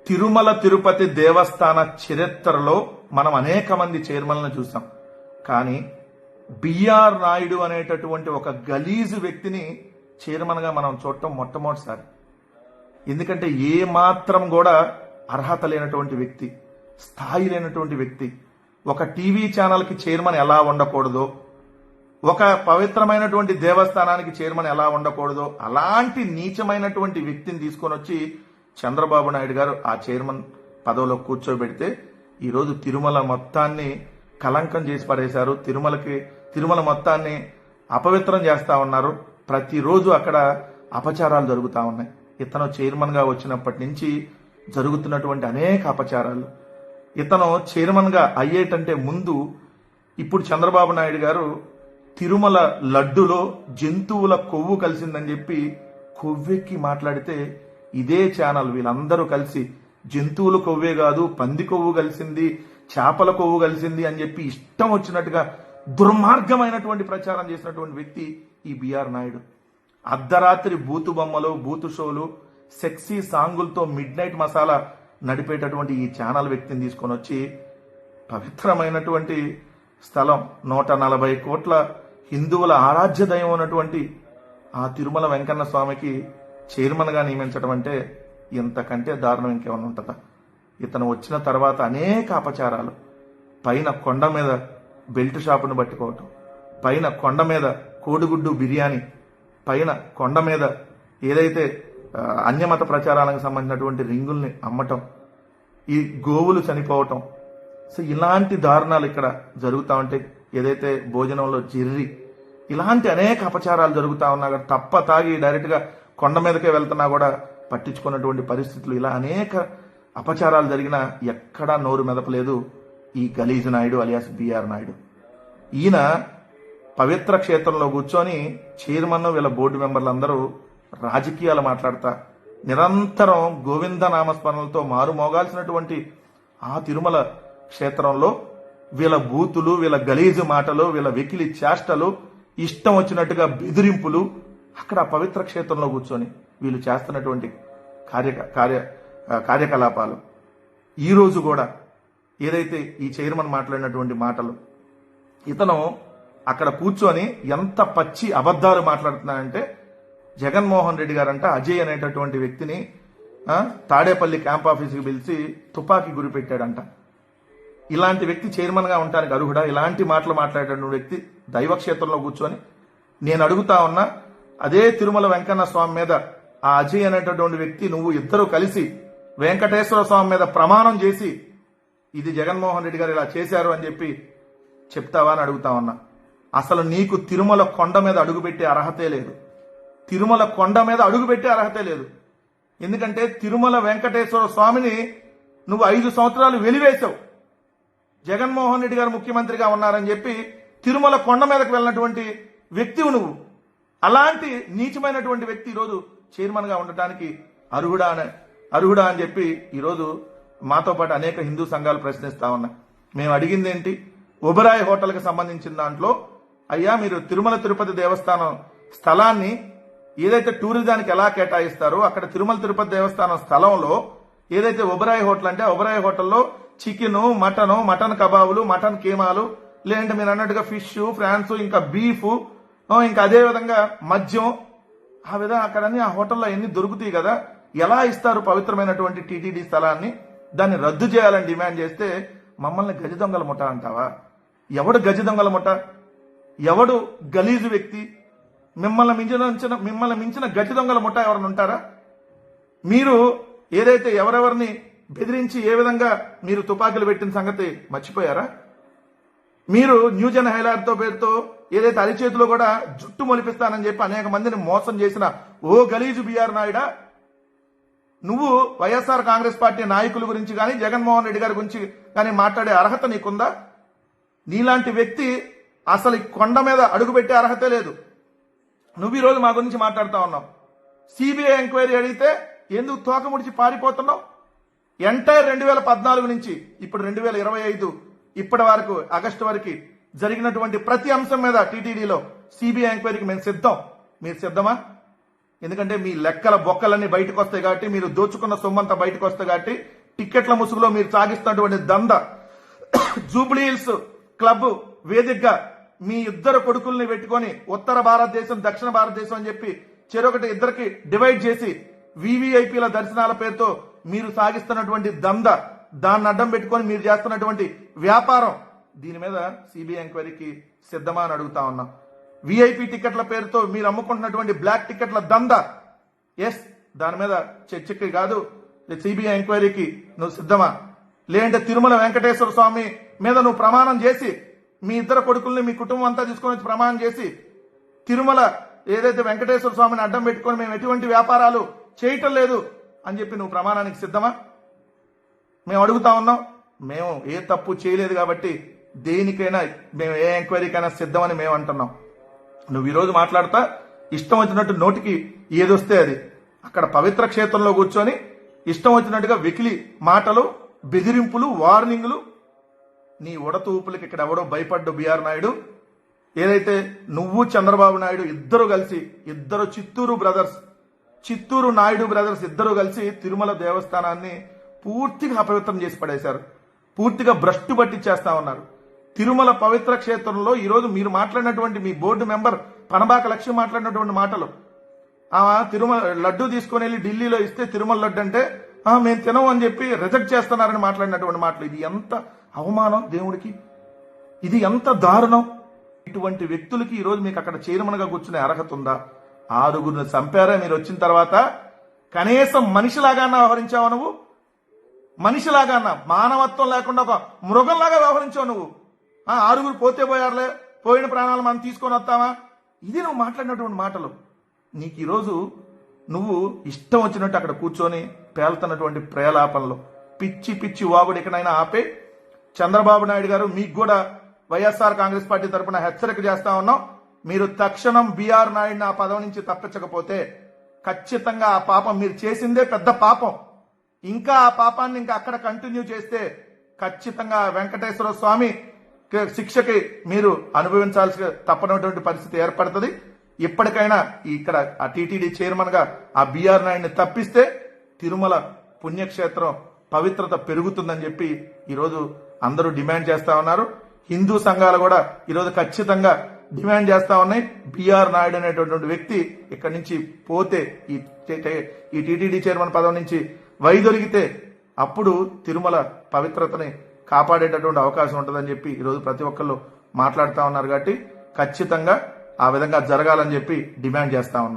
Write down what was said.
తిరుమల తిరుపతి దేవస్థాన చరిత్రలో మనం అనేక మంది చైర్మన్లను చూసాం. కానీ బిఆర్ నాయుడు అనేటటువంటి ఒక గలీజు వ్యక్తిని చైర్మన్గా మనం చూడటం మొట్టమొదటిసారి. ఎందుకంటే ఏ మాత్రం కూడా అర్హత లేనటువంటి వ్యక్తి, స్థాయి లేనటువంటి వ్యక్తి. ఒక టీవీ ఛానల్కి చైర్మన్ ఎలా ఉండకూడదో, ఒక పవిత్రమైనటువంటి దేవస్థానానికి చైర్మన్ ఎలా ఉండకూడదో అలాంటి నీచమైనటువంటి వ్యక్తిని తీసుకొని వచ్చి చంద్రబాబు నాయుడు గారు ఆ చైర్మన్ పదవిలో కూర్చోబెడితే ఈరోజు తిరుమల మొత్తాన్ని కలంకం చేసి పడేశారు. తిరుమల మొత్తాన్ని అపవిత్రం చేస్తా ఉన్నారు. ప్రతిరోజు అక్కడ అపచారాలు జరుగుతూ ఉన్నాయి. ఇతను చైర్మన్గా వచ్చినప్పటి నుంచి జరుగుతున్నటువంటి అనేక అపచారాలు. ఇతను చైర్మన్గా అయ్యేటంటే ముందు ఇప్పుడు చంద్రబాబు నాయుడు గారు తిరుమల లడ్డులో జంతువుల కొవ్వు కలిసిందని చెప్పి కొవ్వెక్కి మాట్లాడితే ఇదే ఛానల్ వీళ్ళందరూ కలిసి జంతువుల కొవ్వే కాదు, పంది కొవ్వు కలిసింది, చేపల కొవ్వు కలిసింది అని చెప్పి ఇష్టం వచ్చినట్టుగా దుర్మార్గమైనటువంటి ప్రచారం చేసినటువంటి వ్యక్తి ఈ బిఆర్ నాయుడు. అర్ధరాత్రి బూతు బొమ్మలు, బూతు షోలు, సెక్సీ సాంగులతో మిడ్ నైట్ మసాలా నడిపేటటువంటి ఈ ఛానల్ వ్యక్తిని తీసుకొని వచ్చి పవిత్రమైనటువంటి స్థలం 140 కోట్ల హిందువుల ఆరాధ్య దైవం ఉన్నటువంటి ఆ తిరుమల వెంకన్న స్వామికి చైర్మన్గా నియమించడం అంటే ఇంతకంటే దారుణం ఇంకేమైనా ఉంటుందా? ఇతను వచ్చిన తర్వాత అనేక అపచారాలు. పైన కొండ మీద బెల్ట్ షాపును పట్టుకోవటం, పైన కొండ మీద కోడిగుడ్డు బిర్యానీ, పైన కొండ మీద ఏదైతే అన్యమత ప్రచారాలకు సంబంధించినటువంటి రింగుల్ని అమ్మటం, ఈ గోవులు చనిపోవటం. సో ఇలాంటి దారుణాలు ఇక్కడ జరుగుతూ ఉంటే, ఏదైతే భోజనంలో జిర్రి, ఇలాంటి అనేక అపచారాలు జరుగుతూ ఉన్నా కూడా తప్ప తాగి డైరెక్ట్గా కొండ మీదకే వెళ్తున్నా కూడా పట్టించుకున్నటువంటి పరిస్థితులు, ఇలా అనేక అపచారాలు జరిగినా ఎక్కడా నోరు మెదపలేదు ఈ గలీజు నాయుడు అలియాస్ బిఆర్ నాయుడు. ఈయన పవిత్ర క్షేత్రంలో కూర్చొని చైర్మన్ వీళ్ళ బోర్డు మెంబర్లు అందరూ రాజకీయాలు మాట్లాడతా నిరంతరం గోవింద నామస్మరణలతో మారుమోగాల్సినటువంటి ఆ తిరుమల క్షేత్రంలో వీళ్ళ బూతులు, వీళ్ళ గలీజు మాటలు, వీళ్ళ వెకిలి చేష్టలు, ఇష్టం వచ్చినట్టుగా బెదిరింపులు, అక్కడ పవిత్ర క్షేత్రంలో కూర్చొని వీళ్ళు చేస్తున్నటువంటి కార్యకలాపాలు. ఈరోజు కూడా ఏదైతే ఈ చైర్మన్ మాట్లాడినటువంటి మాటలు, ఇతను అక్కడ కూర్చొని ఎంత పచ్చి అబద్ధాలు మాట్లాడుతున్నాడంటే, జగన్మోహన్ రెడ్డి గారంట అజయ్ అనేటటువంటి వ్యక్తిని తాడేపల్లి క్యాంప్ ఆఫీస్కి పిలిచి తుపాకీ గురి పెట్టాడంట. ఇలాంటి వ్యక్తి చైర్మన్గా ఉండడానికి అర్హుడా? ఇలాంటి మాటలు మాట్లాడేటువంటి వ్యక్తి దైవక్షేత్రంలో కూర్చొని, నేను అడుగుతా ఉన్నా, అదే తిరుమల వెంకన్న స్వామి మీద ఆ అజయ్ అనేటటువంటి వ్యక్తి నువ్వు ఇద్దరు కలిసి వెంకటేశ్వర స్వామి మీద ప్రమాణం చేసి ఇది జగన్మోహన్ రెడ్డి గారు ఇలా చేశారు అని చెప్పి చెప్తావా అని అడుగుతా ఉన్నా. అసలు నీకు తిరుమల కొండ మీద అడుగుపెట్టే అర్హతే లేదు. తిరుమల కొండ మీద అడుగుపెట్టే అర్హతే లేదు. ఎందుకంటే తిరుమల వెంకటేశ్వర స్వామిని నువ్వు 5 సంవత్సరాలు వెలివేశావు. జగన్మోహన్ రెడ్డి గారు ముఖ్యమంత్రిగా ఉన్నారని చెప్పి తిరుమల కొండ మీదకు వెళ్ళినటువంటి వ్యక్తివు నువ్వు. అలాంటి నీచమైనటువంటి వ్యక్తి ఈరోజు చైర్మన్గా ఉండటానికి అర్హుడా అని చెప్పి ఈరోజు మాతో పాటు అనేక హిందూ సంఘాలు ప్రశ్నిస్తా ఉన్నాయి. మేము అడిగింది ఏంటి? ఒబరాయ్ హోటల్కి సంబంధించిన దాంట్లో, అయ్యా మీరు తిరుమల తిరుపతి దేవస్థానం స్థలాన్ని ఏదైతే టూరిజానికి ఎలా కేటాయిస్తారో అక్కడ తిరుమల తిరుపతి దేవస్థానం స్థలంలో ఏదైతే ఒబరాయ్ హోటల్ అంటే ఒబరాయ్ హోటల్లో చికెను, మటన్ కబాబులు, మటన్ కీమాలు, లేదంటే మీరు అన్నట్టుగా ఫిష్, ఫ్రాన్స్, ఇంకా బీఫ్, ఇంకా అదే విధంగా మద్యం, ఆ విధంగా అక్కడన్నీ ఆ హోటల్లో ఎన్ని దొరుకుతాయి కదా, ఎలా ఇస్తారు పవిత్రమైనటువంటి టీటీడీ స్థలాన్ని? దాన్ని రద్దు చేయాలని డిమాండ్ చేస్తే మమ్మల్ని గజ దొంగల ముఠ అంటావా? ఎవడు గజ దొంగల ముఠ? ఎవడు గలీజు వ్యక్తి? మిమ్మల్ని మించిన గజ దొంగల ముఠ ఎవరైనా ఉంటారా? మీరు ఏదైతే ఎవరెవరిని బెదిరించి ఏ విధంగా మీరు తుపాకీలు పెట్టిన సంగతి మర్చిపోయారా? మీరు న్యూజన్ హైలార్డ్తో పేరుతో ఏదైతే అరిచేతిలో కూడా జుట్టు మొలిపిస్తానని చెప్పి అనేక మందిని మోసం చేసిన ఓ గలీజు బిఆర్ నాయుడా, నువ్వు వైఎస్ఆర్ కాంగ్రెస్ పార్టీ నాయకుల గురించి కానీ జగన్మోహన్ రెడ్డి గారి గురించి కానీ మాట్లాడే అర్హత నీకుందా? నీలాంటి వ్యక్తి అసలు కొండ మీద అడుగుపెట్టే అర్హతే లేదు. నువ్వు ఈరోజు మా గురించి మాట్లాడుతూ ఉన్నావు. సిబిఐ ఎంక్వైరీ అడిగితే ఎందుకు తోక ముడిచి పారిపోతున్నావు? ఎంటైర్ 2014 నుంచి ఇప్పుడు 2025 ఇప్పటి వరకు ఆగస్టు వరకు జరిగినటువంటి ప్రతి అంశం మీద టీటీడీలో సిబిఐ ఎంక్వైరీకి మేము సిద్ధం. మీరు సిద్ధమా? ఎందుకంటే మీ లెక్కల బొక్కలన్నీ బయటకు వస్తాయి కాబట్టి, మీరు దోచుకున్న సొమ్మంతా బయటకు వస్తాయి కాబట్టి టిక్కెట్ల ముసుగులో మీరు సాగిస్తున్నటువంటి దంద, జూబ్లీ హిల్స్ క్లబ్ వేదికగా మీ ఇద్దరు కొడుకుల్ని పెట్టుకొని ఉత్తర భారతదేశం దక్షిణ భారతదేశం అని చెప్పి చెరొకటి ఇద్దరికి డివైడ్ చేసి వివిఐపీల దర్శనాల పేరుతో మీరు సాగిస్తున్నటువంటి దంద, దాన్ని అడ్డం పెట్టుకొని మీరు చేస్తున్నటువంటి వ్యాపారం, దీని మీద సిబిఐ ఎంక్వైరీకి సిద్ధమా అని అడుగుతా ఉన్నాం. విఐపి టికెట్ల పేరుతో మీరు అమ్ముకుంటున్నటువంటి బ్లాక్ టికెట్ల దంద, ఎస్, దాని మీద చర్చకి కాదు, సిబిఐ ఎంక్వైరీకి నువ్వు సిద్ధమా? లేదంటే తిరుమల వెంకటేశ్వర స్వామి మీద నువ్వు ప్రమాణం చేసి మీ ఇద్దరు కొడుకుల్ని మీ కుటుంబం అంతా తీసుకొని వచ్చి ప్రమాణం చేసి తిరుమల ఏదైతే వెంకటేశ్వర స్వామిని అడ్డం పెట్టుకొని మేము ఎటువంటి వ్యాపారాలు చేయటం లేదు అని చెప్పి నువ్వు ప్రమాణానికి సిద్ధమా? మేము అడుగుతా ఉన్నాం. మేము ఏ తప్పు చేయలేదు కాబట్టి దేనికైనా మేము ఏ ఎంక్వైరీకైనా సిద్ధమని మేము అంటున్నాం. నువ్వు ఈరోజు మాట్లాడతా ఇష్టం వచ్చినట్టు నోటికి ఏదొస్తే అది అక్కడ పవిత్ర క్షేత్రంలో కూర్చొని ఇష్టం వచ్చినట్టుగా వెకిలి మాటలు, బెదిరింపులు, వార్నింగ్లు. నీ ఉడతూపులకి ఇక్కడ ఎవడో భయపడ్డు బిఆర్ నాయుడు. ఏదైతే నువ్వు చంద్రబాబు నాయుడు ఇద్దరు కలిసి, ఇద్దరు చిత్తూరు నాయుడు బ్రదర్స్ ఇద్దరు కలిసి తిరుమల దేవస్థానాన్ని పూర్తిగా అపవిత్రం చేసి పడేశారు. పూర్తిగా భ్రష్టు పట్టించేస్తా ఉన్నారు. తిరుమల పవిత్ర క్షేత్రంలో ఈరోజు మీరు మాట్లాడినటువంటి మీ బోర్డు మెంబర్ పనబాక లక్ష్మి మాట్లాడినటువంటి మాటలు, తిరుమల లడ్డు తీసుకుని వెళ్ళి ఢిల్లీలో ఇస్తే తిరుమల లడ్డు అంటే మేము తినం అని చెప్పి రిజెక్ట్ చేస్తున్నారని మాట్లాడినటువంటి మాటలు, ఇది ఎంత అవమానం దేవుడికి, ఇది ఎంత దారుణం. ఇటువంటి వ్యక్తులకి ఈరోజు మీకు అక్కడ చైర్మన్ గా కూర్చునే అర్హత ఉందా? 6గురిని చంపారా మీరు వచ్చిన తర్వాత? కనీసం మనిషిలాగా వ్యవహరించావు నువ్వు? మనిషిలాగా, మానవత్వం లేకుండా ఒక మృగంలాగా వ్యవహరించావు నువ్వు. 6గురు పోతే పోయారులే, పోయిన ప్రాణాలు మనం తీసుకొని వస్తావా? ఇది నువ్వు మాట్లాడినటువంటి మాటలు. నీకు ఈరోజు నువ్వు ఇష్టం వచ్చినట్టు అక్కడ కూర్చొని పేలుతున్నటువంటి ప్రేలాపనలు, పిచ్చి పిచ్చి వాగుడు ఎక్కడైనా ఆపే. చంద్రబాబు నాయుడు గారు, మీకు కూడా వైఎస్ఆర్ కాంగ్రెస్ పార్టీ తరఫున హెచ్చరిక చేస్తా ఉన్నాం. మీరు తక్షణం బిఆర్ నాయుడిని ఆ పదవి నుంచి తప్పించకపోతే ఖచ్చితంగా ఆ పాపం మీరు చేసిందే పెద్ద పాపం. ఇంకా ఆ పాపాన్ని ఇంకా అక్కడ కంటిన్యూ చేస్తే ఖచ్చితంగా వెంకటేశ్వర స్వామి శిక్షకి మీరు అనుభవించాల్సి తప్పనటువంటి పరిస్థితి ఏర్పడుతుంది. ఇప్పటికైనా ఇక్కడ ఆ టీటీడీ చైర్మన్ గా ఆ బిఆర్ నాయుడిని తప్పిస్తే తిరుమల పుణ్యక్షేత్రం పవిత్రత పెరుగుతుందని చెప్పి ఈరోజు అందరూ డిమాండ్ చేస్తా ఉన్నారు. హిందూ సంఘాలు కూడా ఈరోజు ఖచ్చితంగా డిమాండ్ చేస్తా ఉన్నాయి. బిఆర్ నాయుడు అనేటటువంటి వ్యక్తి ఇక్కడి నుంచి పోతే, ఈ టీటీడీ చైర్మన్ పదవి నుంచి వైదొలిగితే అప్పుడు తిరుమల పవిత్రతని కాపాడేటటువంటి అవకాశం ఉంటుందని చెప్పి ఈరోజు ప్రతి ఒక్కళ్ళు మాట్లాడుతూ ఉన్నారు. కాబట్టి ఖచ్చితంగా ఆ విధంగా జరగాలని చెప్పి డిమాండ్ చేస్తా ఉన్నాం.